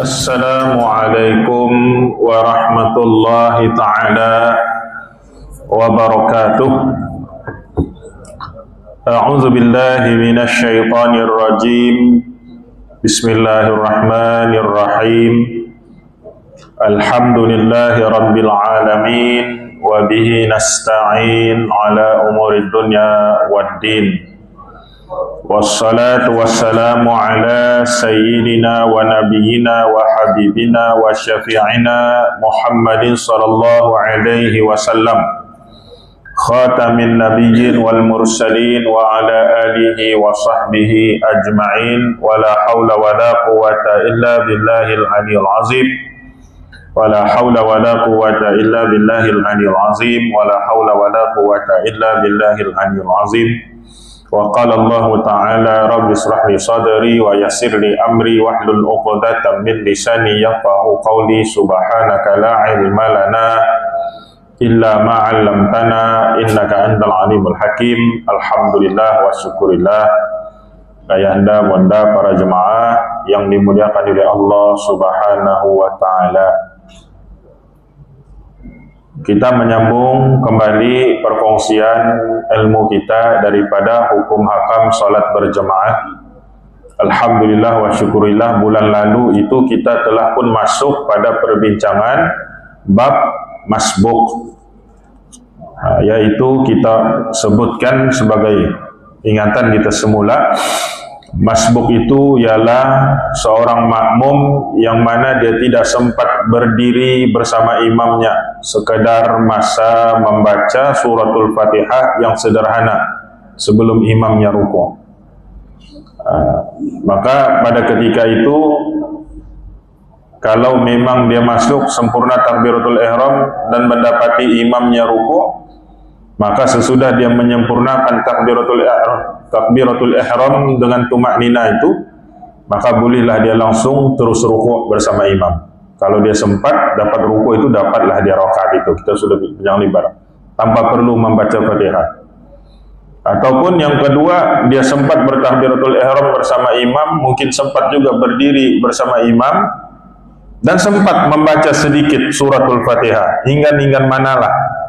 Assalamualaikum warahmatullahi ta'ala wabarakatuh. A'udzu billahi minasy syaithanir rajim. Bismillahirrahmanirrahim. Alhamdulillahi rabbil alamin wa bihi nasta'in ala umurid dunya waddin. Wassalatu wassalamu ala sayyidina wa nabiyyina wa habibina wa syafi'ina Muhammadin sallallahu alaihi wasallam, khatamin nabiyyin wal mursalin wa ala alihi wa sahbihi ajma'in. Wa la hawla wa la quwwata illa billahil aliyyil azim. Wa la hawla wa la quwwata illa billahil aliyyil azim. Wa la hawla wa la quwwata illa billahil aliyyil azim. Wa qala Allah ta'ala rabbi israh li sadri wa yassir li amri wahlul 'uqdatam min lisani yafqahu qawli. Subhanaka la ilma lana illa ma 'allamtana innaka antal alimul hakim. Alhamdulillah wa syukurillah. Ayahanda bunda para jemaah yang dimuliakan oleh Allah Subhanahu wa ta'ala, kita menyambung kembali perkongsian ilmu kita daripada hukum hakam salat berjemaah. Alhamdulillah wa syukurillah, bulan lalu itu kita telah pun masuk pada perbincangan bab masbuk, yaitu kita sebutkan sebagai ingatan kita semula. Masbuk itu ialah seorang makmum yang mana dia tidak sempat berdiri bersama imamnya, sekedar masa membaca suratul Fatihah yang sederhana sebelum imamnya rukuk. Maka pada ketika itu, kalau memang dia masuk sempurna takbiratul ihram dan mendapati imamnya rukuk, maka sesudah dia menyempurnakan takbiratul ihram dengan tumaknina itu, maka bolehlah dia langsung terus rukuk bersama imam. Kalau dia sempat dapat rukuk itu, dapatlah dia rakaat itu. Kita sudah panjang lebar tanpa perlu membaca Fatihah. Ataupun yang kedua, dia sempat bertakbiratul ihram bersama imam, mungkin sempat juga berdiri bersama imam dan sempat membaca sedikit suratul Fatihah hingga manalah.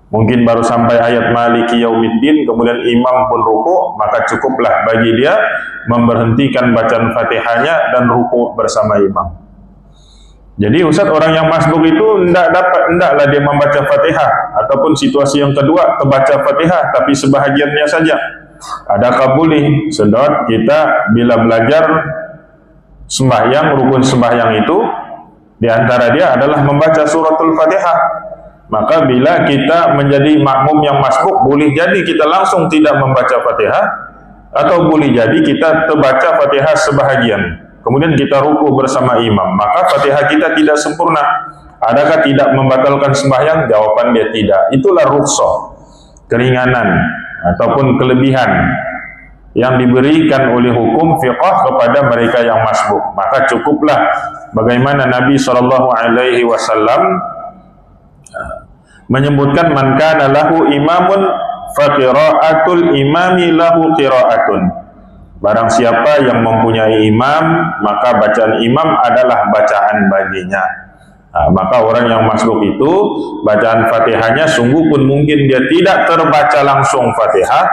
Mungkin baru sampai ayat Maliki Yaumiddin, kemudian imam pun rukuk, maka cukuplah bagi dia memberhentikan bacaan Fatihahnya dan rukuk bersama imam. Jadi Ustaz, orang yang masbuk itu hendaklah dia membaca Fatihah, ataupun situasi yang kedua terbaca Fatihah tapi sebahagiannya saja. Adakah boleh? Sedot kita bila belajar sembahyang, rukun sembahyang itu di antara dia adalah membaca suratul Fatihah. Maka bila kita menjadi makmum yang masbuk, boleh jadi kita langsung tidak membaca Fatihah, atau boleh jadi kita terbaca Fatihah sebahagian, kemudian kita ruku bersama imam, maka Fatihah kita tidak sempurna. Adakah tidak membatalkan sembahyang? Jawaban dia tidak. Itulah rukhsah, keringanan ataupun kelebihan yang diberikan oleh hukum fiqh kepada mereka yang masbuk. Maka cukuplah bagaimana Nabi SAW menyebutkan, man kana lahu imamun fa qira'atul imami lahu qira'atun. Barang siapa yang mempunyai imam, maka bacaan imam adalah bacaan baginya. Maka orang yang masbuk itu bacaan Fatihahnya sungguh pun mungkin dia tidak terbaca langsung Fatihah,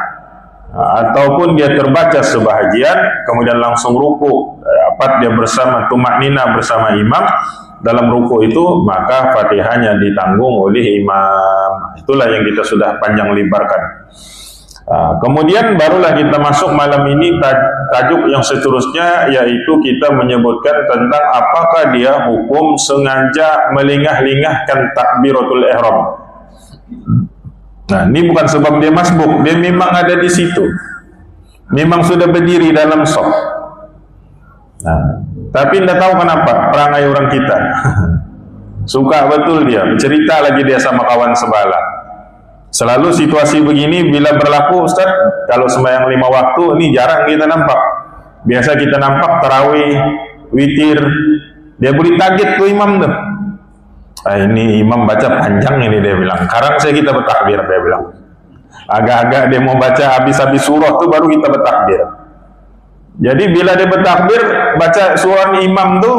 ataupun dia terbaca sebahagian kemudian langsung ruku, dapat dia bersama tumaknina bersama imam dalam ruku itu, maka Fatihahnya ditanggung oleh imam. Itulah yang kita sudah panjang lebarkan. Kemudian barulah kita masuk malam ini tajuk yang seterusnya, yaitu kita menyebutkan tentang apakah dia hukum sengaja melingah-lingahkan takbiratul ihram. Nah, ini bukan sebab dia masbuk, dia memang ada di situ, memang sudah berdiri dalam shaf. Nah, tapi tidak tahu kenapa perangai orang kita suka betul dia bercerita lagi dia sama kawan sebelah. Selalu situasi begini bila berlaku, Ustaz, kalau sembahyang 5 waktu ini jarang kita nampak. Biasa kita nampak tarawih, witir, dia boleh target tuh imam tuh. Ini imam baca panjang ini, dia bilang. Sekarang saya kita bertakbir, dia bilang. Agak-agak dia mau baca habis-habis surah tuh baru kita bertakbir. Jadi bila dia bertakbir baca surah imam tuh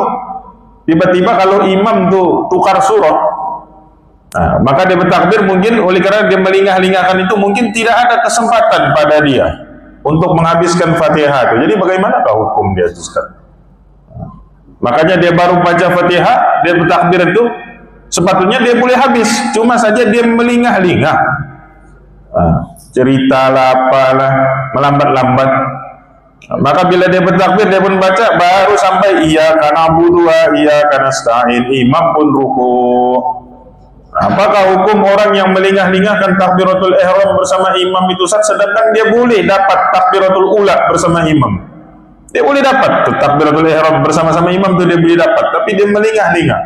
tiba-tiba kalau imam tuh tukar surah, nah, maka dia bertakbir mungkin oleh karena dia melingah-lingahkan itu mungkin tidak ada kesempatan pada dia untuk menghabiskan Fatihah itu. Jadi bagaimanakah hukum dia, Ustaz? Makanya dia baru baca Fatihah, dia bertakbir itu sepatutnya dia boleh habis, cuma saja dia melingah-lingah, cerita lah apalah, melambat-lambat. Maka bila dia bertakbir, dia pun baca baru sampai iyyaka na'budu wa iyyaka nasta'in, imam pun rukuk. Apakah hukum orang yang melingah-lingahkan takbiratul ihram bersama imam itu, sedangkan dia boleh dapat takbiratul ula bersama imam? Dia boleh dapat takbiratul ihram bersama-sama imam itu, dia boleh dapat, tapi dia melingah-lingah.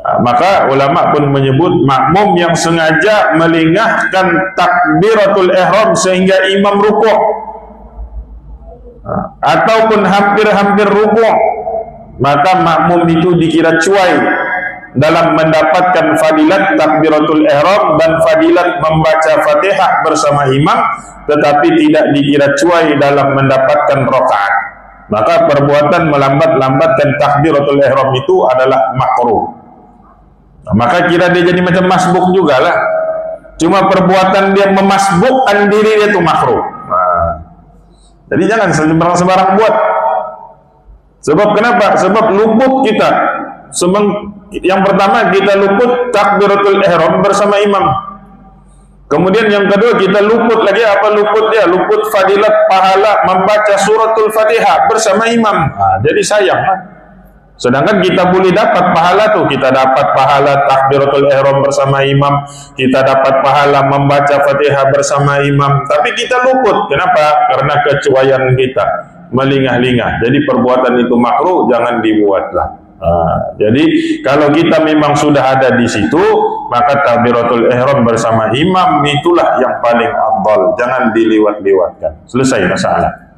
Maka ulama pun menyebut makmum yang sengaja melingahkan takbiratul ihram sehingga imam rukuk ataupun hampir-hampir rukuk, maka makmum itu dikira cuai dalam mendapatkan fadilat takbiratul ihram dan fadilat membaca Fatihah bersama imam, tetapi tidak dikira cuai dalam mendapatkan rakaat. Maka perbuatan melambat-lambatkan takbiratul ihram itu adalah makruh. Maka kira dia jadi macam masbuk jugalah. Cuma perbuatan dia memasbukkan diri dia itu makruh. Jadi jangan sembarang-sembarang buat. Sebab kenapa? Sebab luput kita. Sebab yang pertama kita luput takbiratul ihram bersama imam. Kemudian yang kedua kita luput lagi apa luput dia? Luput fadilat pahala membaca suratul Fatihah bersama imam. Jadi sayang. Sedangkan kita boleh dapat pahala tuh, kita dapat pahala takbiratul ihram bersama imam, kita dapat pahala membaca Fatihah bersama imam, tapi kita luput. Kenapa? Karena kecuaian kita, melingah-lingah. Jadi perbuatan itu makruh, jangan dibuatlah. Jadi kalau kita memang sudah ada di situ, maka takbiratul ihram bersama imam itulah yang paling afdal, jangan diliwat-liwatkan. Selesai masalah.